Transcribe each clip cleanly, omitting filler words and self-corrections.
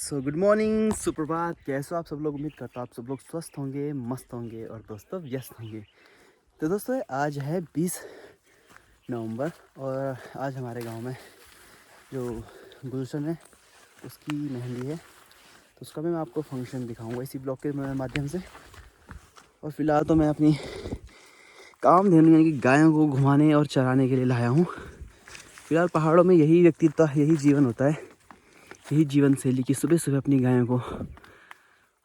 Good morning, सुप्रभात। कैसे हो आप सब लोग? उम्मीद करता हूँ आप सब लोग स्वस्थ होंगे, मस्त होंगे और दोस्तों व्यस्त होंगे। तो दोस्तों आज है 20 नवंबर और आज हमारे गांव में जो गुलशन है उसकी मेहंदी है। तो उसका भी मैं आपको फंक्शन दिखाऊंगा इसी ब्लॉग के माध्यम से। और फिलहाल तो मैं अपनी काम धेनु यानी कि गायों को घुमाने और चराने के लिए लाया हूँ। फिलहाल पहाड़ों में यही व्यक्तित्व, यही जीवन होता है, यही जीवन शैली की सुबह सुबह अपनी गायों को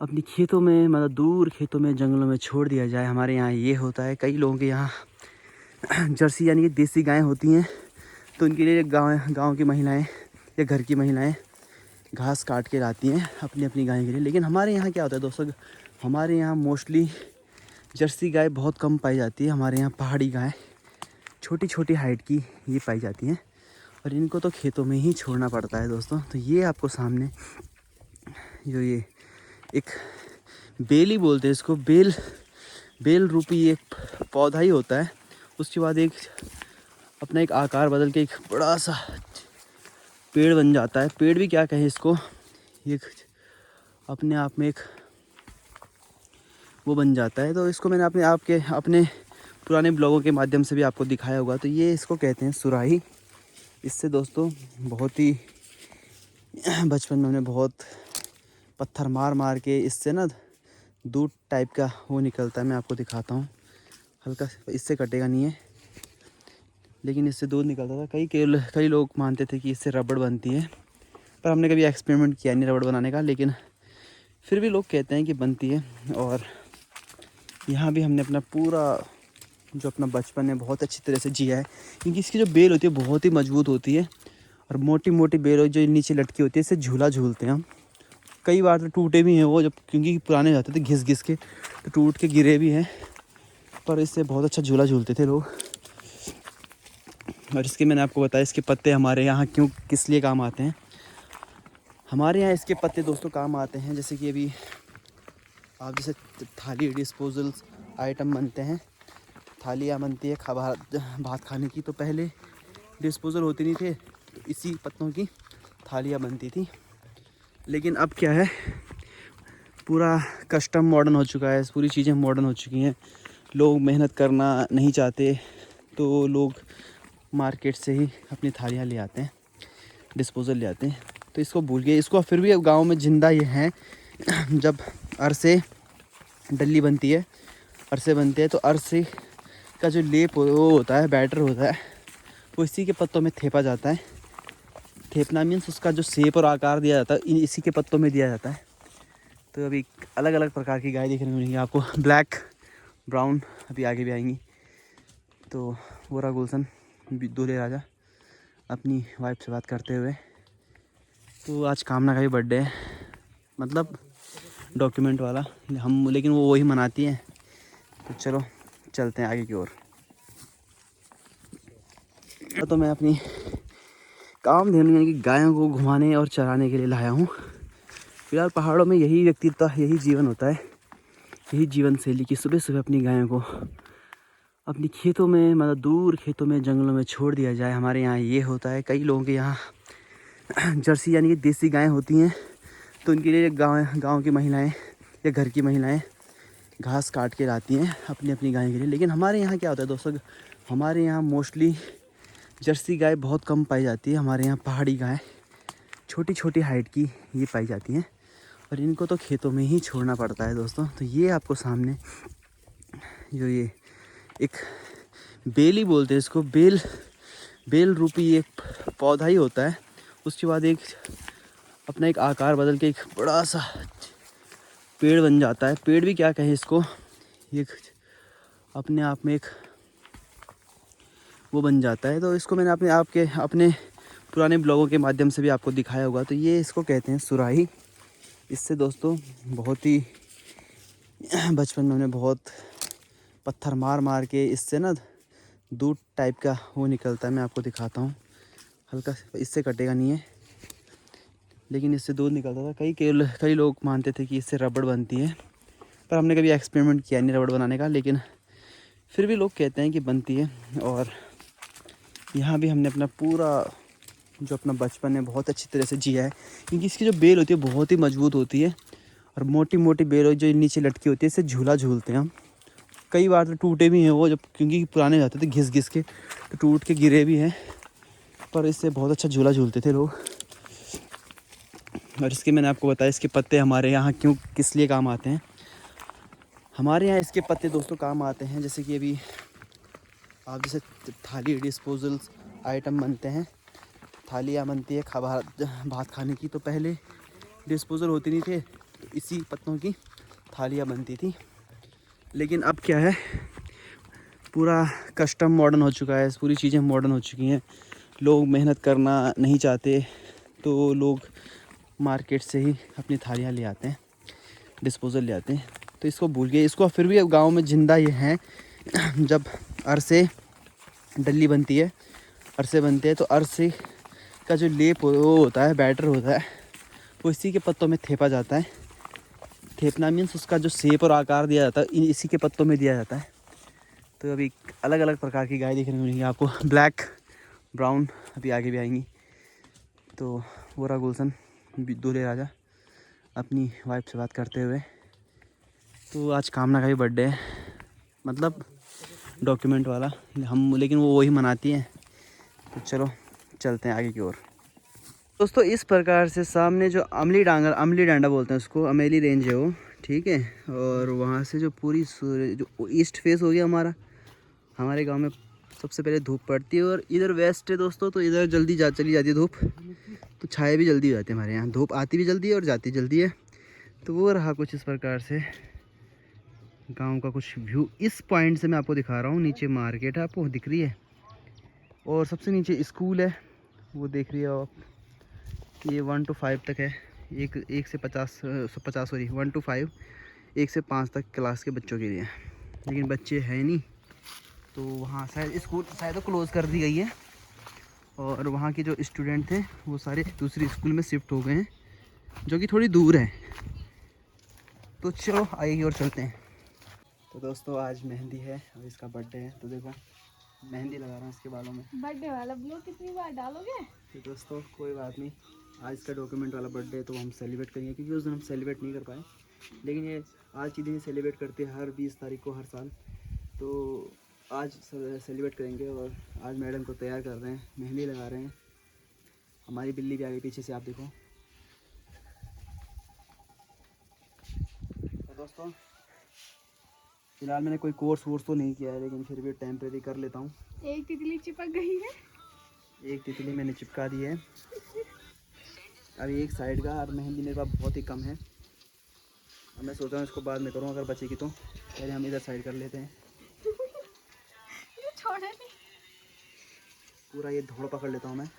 अपनी खेतों में, मतलब दूर खेतों में, जंगलों में छोड़ दिया जाए। हमारे यहाँ ये होता है। कई लोगों के यहाँ जर्सी यानी कि देसी गायें होती हैं, तो उनके लिए गांव की महिलाएं या घर की महिलाएं घास काट के लाती हैं अपनी अपनी गाय के लिए। लेकिन हमारे यहाँ क्या होता है दोस्तों, हमारे यहाँ मोस्टली जर्सी गाय बहुत कम पाई जाती है। हमारे यहाँ पहाड़ी गाय छोटी छोटी हाइट की ये पाई जाती हैं और इनको तो खेतों में ही छोड़ना पड़ता है दोस्तों। तो ये आपको सामने जो ये एक बेली बोलते हैं इसको, बेल रूपी एक पौधा ही होता है। उसके बाद एक अपना एक आकार बदल के एक बड़ा सा पेड़ बन जाता है। पेड़ भी क्या कहें इसको, एक अपने आप में एक वो बन जाता है। तो इसको मैंने अपने पुराने ब्लॉगों के माध्यम से भी आपको दिखाया होगा। तो ये इसको कहते हैं सुराही। इससे दोस्तों बहुत ही बचपन में हमने बहुत पत्थर मार मार के इससे ना दूध टाइप का वो निकलता है। मैं आपको दिखाता हूँ, हल्का इससे कटेगा नहीं है, लेकिन इससे दूध निकलता था। कई लोग मानते थे कि इससे रबड़ बनती है, पर हमने कभी एक्सपेरिमेंट किया नहीं रबड़ बनाने का, लेकिन फिर भी लोग कहते हैं कि बनती है। और यहाँ भी हमने अपना पूरा जो अपना बचपन है बहुत अच्छी तरह से जिया है, क्योंकि इसकी जो बेल होती है बहुत ही मजबूत होती है और मोटी मोटी बेल जो नीचे लटकी होती है, इससे झूला झूलते हैं हम। कई बार तो टूटे भी हैं वो, जब क्योंकि पुराने जाते थे घिस घिस के, तो टूट के गिरे भी हैं, पर इससे बहुत अच्छा झूला झूलते थे लोग। और इसके मैंने आपको बताया इसके पत्ते हमारे यहाँ किस लिए काम आते हैं। हमारे यहाँ इसके पत्ते दोस्तों काम आते हैं, जैसे कि अभी आप जैसे थाली डिस्पोजल्स आइटम बनते हैं, थालियाँ बनती है भात खाने की, तो पहले डिस्पोजल होती नहीं थे, तो इसी पत्तों की थालियाँ बनती थी। लेकिन अब क्या है, पूरा कस्टम मॉडर्न हो चुका है, पूरी चीज़ें मॉडर्न हो चुकी हैं। लोग मेहनत करना नहीं चाहते, तो लोग मार्केट से ही अपनी थालियाँ ले आते हैं, डिस्पोजल ले आते हैं। तो इसको भूल गए, इसको फिर भी गांव में जिंदा ये हैं। जब अरसे डल्ली बनती है, अरसे बनते हैं, तो अरसे का जो लेप वो होता है, बैटर होता है, वो इसी के पत्तों में थेपा जाता है। थेपना मीन्स उसका जो शेप और आकार दिया जाता है इसी के पत्तों में दिया जाता है। तो अभी अलग अलग प्रकार की गाय देखने को मिलेंगी आपको, ब्लैक, ब्राउन, अभी आगे भी आएंगी। तो वो रहा गुलशन दूल्हे राजा अपनी वाइफ से बात करते हुए। तो आज कामना का भी बर्थडे है, मतलब डॉक्यूमेंट वाला हम, लेकिन वो वही मनाती हैं। तो चलो चलते हैं आगे की ओर। तो मैं अपनी काम धेनु यानी कि गायों को घुमाने और चराने के लिए लाया हूँ। फिलहाल पहाड़ों में यही व्यक्तित्व, यही जीवन होता है, यही जीवन शैली की सुबह सुबह अपनी गायों को अपनी खेतों में, मतलब दूर खेतों में, जंगलों में छोड़ दिया जाए। हमारे यहाँ ये होता है। कई लोगों के यहाँ जर्सी यानी कि देसी गायें होती हैं, तो उनके लिए गांव की महिलाएं या घर की महिलाएं घास काट के लाती हैं अपनी अपनी गाय के लिए। लेकिन हमारे यहाँ क्या होता है दोस्तों, हमारे यहाँ मोस्टली जर्सी गाय बहुत कम पाई जाती है। हमारे यहाँ पहाड़ी गाय छोटी छोटी हाइट की ये पाई जाती हैं और इनको तो खेतों में ही छोड़ना पड़ता है दोस्तों। तो ये आपको सामने जो ये एक बेली बोलते हैं इसको, बेल रूपी एक पौधा ही होता है। उसके बाद एक अपना एक आकार बदल के एक बड़ा सा पेड़ बन जाता है। पेड़ भी क्या कहें इसको, एक अपने आप में एक वो बन जाता है। तो इसको मैंने अपने पुराने ब्लॉगों के माध्यम से भी आपको दिखाया होगा। तो ये इसको कहते हैं सुराही। इससे दोस्तों बहुत ही बचपन में हमने बहुत पत्थर मार मार के इससे ना दूध टाइप का वो निकलता है। मैं आपको दिखाता हूँ, हल्का इससे कटेगा नहीं है, लेकिन इससे दूध निकलता था। कई लोग मानते थे कि इससे रबड़ बनती है, पर हमने कभी एक्सपेरिमेंट किया नहीं रबड़ बनाने का, लेकिन फिर भी लोग कहते हैं कि बनती है। और यहाँ भी हमने अपना पूरा जो अपना बचपन है बहुत अच्छी तरह से जिया है, क्योंकि इसकी जो बेल होती है बहुत ही मजबूत होती है और मोटी मोटी बेल जो नीचे लटकी होती है, इससे झूला झूलते हैं हम। कई बार तो टूटे भी हैं वो, जब क्योंकि पुराने जाते थे घिस घिस के, तो टूट के गिरे भी हैं, पर इससे बहुत अच्छा झूला झूलते थे लोग। और इसके मैंने आपको बताया इसके पत्ते हमारे यहाँ क्यों किस लिए काम आते हैं। हमारे यहाँ इसके पत्ते दोस्तों काम आते हैं, जैसे कि अभी आप जैसे थाली डिस्पोजल्स आइटम बनते हैं, थालियाँ बनती है भात खाने की, तो पहले डिस्पोजल होते नहीं थे, तो इसी पत्तों की थालियाँ बनती थी। लेकिन अब क्या है, पूरा कस्टम मॉडर्न हो चुका है, पूरी चीज़ें मॉडर्न हो चुकी हैं, लोग मेहनत करना नहीं चाहते, तो लोग मार्केट से ही अपनी थालियाँ ले आते हैं, डिस्पोज़ल ले आते हैं। तो इसको भूल गए, इसको फिर भी अब गाँव में ज़िंदा ये हैं। जब अरसे डल्ली बनती है, अरसे बनते हैं, तो अरसे का जो लेप वो होता है, बैटर होता है, वो इसी के पत्तों में थेपा जाता है। थेपना मीन्स उसका जो शेप और आकार दिया जाता है इसी के पत्तों में दिया जाता है। तो अभी अलग अलग प्रकार की गाय देखने को मिलेंगी आपको, ब्लैक, ब्राउन, अभी आगे भी आएंगी। तो वो रहा गुलशन दूल्हे राजा अपनी वाइफ से बात करते हुए। तो आज कामना का भी बर्थडे है, मतलब डॉक्यूमेंट वाला हम, लेकिन वो वही मनाती हैं। तो चलो चलते हैं आगे की ओर। दोस्तों इस प्रकार से सामने जो अमली डांडा बोलते हैं उसको, अमेली रेंज है वो, ठीक है। और वहाँ से जो पूरी जो ईस्ट फेस हो गया हमारे गांव में सबसे पहले धूप पड़ती है, और इधर वेस्ट है दोस्तों, तो इधर जल्दी चली जाती है धूप, तो छाए भी जल्दी हो जाती है हमारे यहाँ, धूप आती भी जल्दी है और जाती जल्दी है। तो वो रहा कुछ इस प्रकार से गांव का कुछ व्यू। इस पॉइंट से मैं आपको दिखा रहा हूँ, नीचे मार्केट है आपको दिख रही है, और सबसे नीचे स्कूल है, वो देख रही है आप, ये 1 to 5 तक है, एक से 50 सॉरी 1 to 5, 1 से 5 तक क्लास के बच्चों के लिए। लेकिन बच्चे हैं नहीं, तो वहाँ शायद स्कूल शायद क्लोज़ कर दी गई है, और वहाँ के जो स्टूडेंट थे वो सारे दूसरी स्कूल में शिफ्ट हो गए हैं, जो कि थोड़ी दूर है। तो चलो आगे की ओर चलते हैं। तो दोस्तों आज मेहंदी है और इसका बर्थडे है, तो देखो मेहंदी लगा रहा हूँ इसके बालों में। बर्थडे वाला ब्लॉग कितनी बार डालोगे? तो दोस्तों कोई बात नहीं, आज इसका डॉक्यूमेंट वाला बर्थडे है, तो हम सेलिब्रेट करेंगे, क्योंकि उस दिन हम सेलिब्रेट नहीं कर पाए, लेकिन ये आज के दिन सेलिब्रेट करते हैं हर 20 तारीख को हर साल। तो आज सेलिब्रेट करेंगे, और आज मैडम को तैयार कर रहे हैं, मेहंदी लगा रहे हैं। हमारी बिल्ली भी आ गई पीछे से, आप देखो। तो दोस्तों फिलहाल मैंने कोई कोर्स वोर्स तो नहीं किया है, लेकिन फिर भी टेम्परेरी कर लेता हूँ। एक तितली चिपक गई है, एक तितली मैंने चिपका दी है। अभी एक साइड का, और मेहंदी मेरे पास बहुत ही कम है, अब मैं सोच रहा हूँ इसको बाद में करूँ, अगर बचेगी तो। पहले हम इधर साइड कर लेते हैं। ये छोड़े नहीं, पूरा ये धोड़ पकड़ लेता हूँ मैं,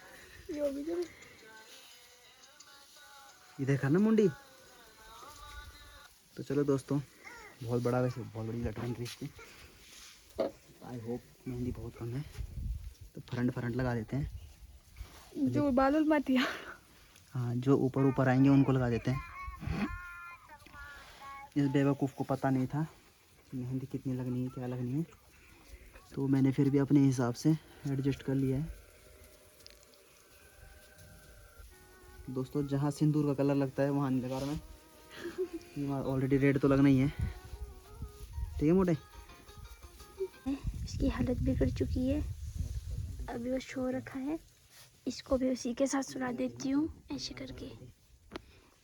इधर करना मुंडी। तो चलो दोस्तों, बहुत बड़ा, वैसे बहुत बड़ी लटकन थी इसकी। आई होप मेहंदी बहुत कम है, तो फ्रंट लगा देते हैं, जो बाल मातिया, हाँ जो ऊपर आएंगे उनको लगा देते हैं। इस बेवकूफ़ को पता नहीं था मेहंदी कितनी लगनी है, क्या लगनी है, तो मैंने फिर भी अपने हिसाब से एडजस्ट कर लिया है। दोस्तों जहाँ सिंदूर का कलर लगता है वहाँ नहीं लगा रहा मैं, ऑलरेडी रेड तो लगना ही है, ठीक है मोटे। इसकी हालत बिगड़ चुकी है, अभी वो सो रखा है, इसको भी उसी के साथ सुला देती हूँ, ऐसे करके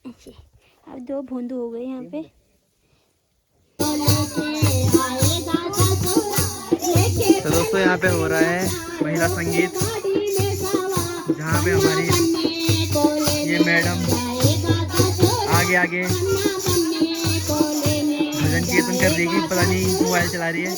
ऐसे। अब 2 बूंद हो गए यहाँ पे। तो दोस्तों यहाँ पे हो रहा है महिला संगीत, जहाँ पे हमारी ये मैडम आगे भजन कीर्तन कर रही है, पता नहीं मोबाइल चला रही है।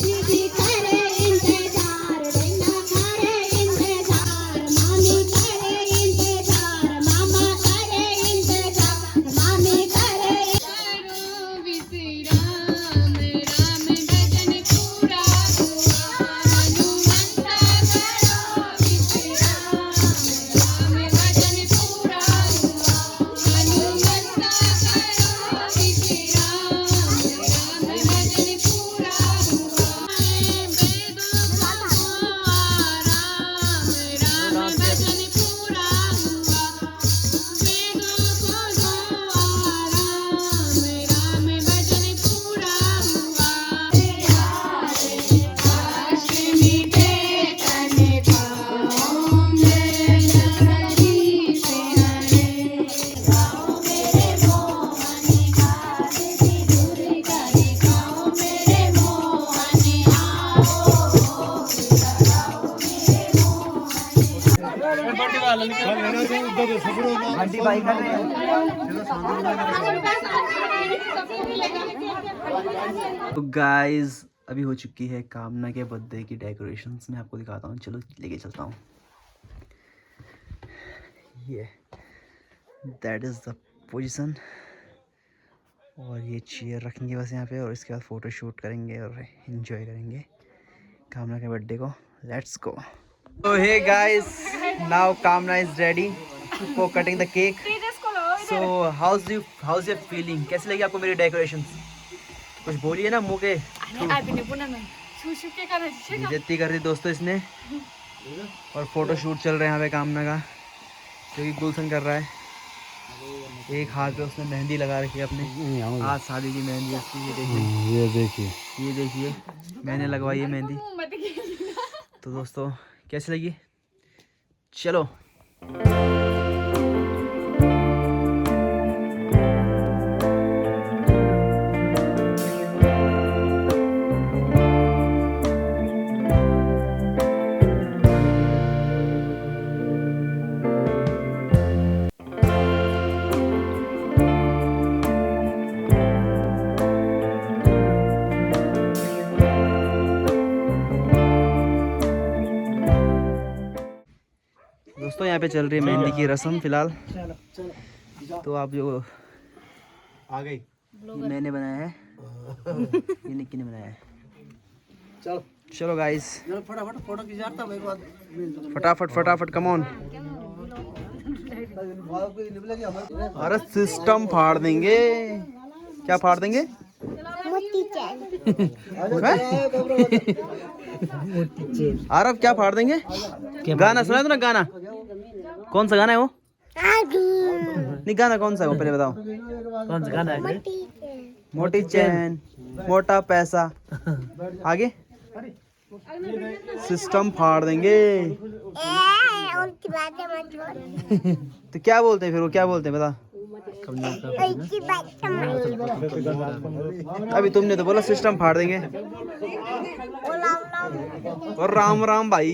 आंटी भाई कर रहे हैं। तो गाइस अभी हो चुकी है कामना के बर्थडे की डेकोरेशंस। मैं आपको दिखाता हूँ, चलो लेके चलता हूँ। ये दैट इज़ द पोजीशन। और ये चेयर रखेंगे बस यहाँ पे, और इसके बाद फ़ोटो शूट करेंगे और एंजॉय करेंगे कामना के बर्थडे को। Let's go. तो हे गाइस, नाउ कामना is ready for cutting the cake. So house your feeling? कैसी लगी आपको मेरी डेकोरेशन? कुछ बोलिए ना, मुँह के बेइज्जती कर दी दोस्तों इसने। और फोटो शूट चल रहा है यहाँ पे कामना का, जो कि गुलशन कर रहा है। एक हाथ पे उसने मेहंदी लगा रखी है अपने, आज शादी की मेहंदी उसकी। ये देखिए मैंने लगवाई है मेहंदी। तो दोस्तों कैसी लगी? चलो दोस्तों, यहाँ पे चल रही है मेहंदी की रस्म फिलहाल। तो आप जो आ गई ये मैंने बनाया है, ये निक्की ने बनाया है। चलो गाइस, फटाफट फोटो खिंचाता मेरे बाद। फटाफट कम ऑन। अरे सिस्टम फाड़ देंगे। क्या फाड़ देंगे? आरब क्या फाड़ देंगे? गाना सुना तो ना, गाना कौन सा गाना है वो? नहीं, गाना कौन सा है वो पहले बताओ। कौन सा गाना है? मोटी चैन मोटा पैसा। आगे सिस्टम फाड़ देंगे। तो क्या बोलते हैं फिर वो, क्या बोलते हैं बता। अभी तुमने तो बोला सिस्टम फाड़ देंगे। और राम राम भाई,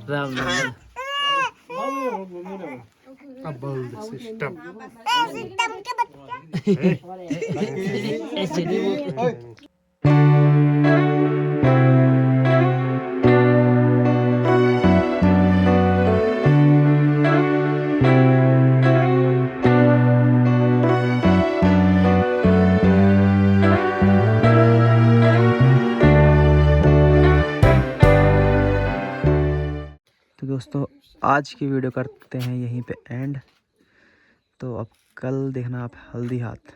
राम राम। अब बोल दे सिस्टम। ऐसे नहीं बोलते। तो दोस्तों आज की वीडियो करते हैं यहीं पे एंड। तो अब कल देखना आप हल्दी हाथ।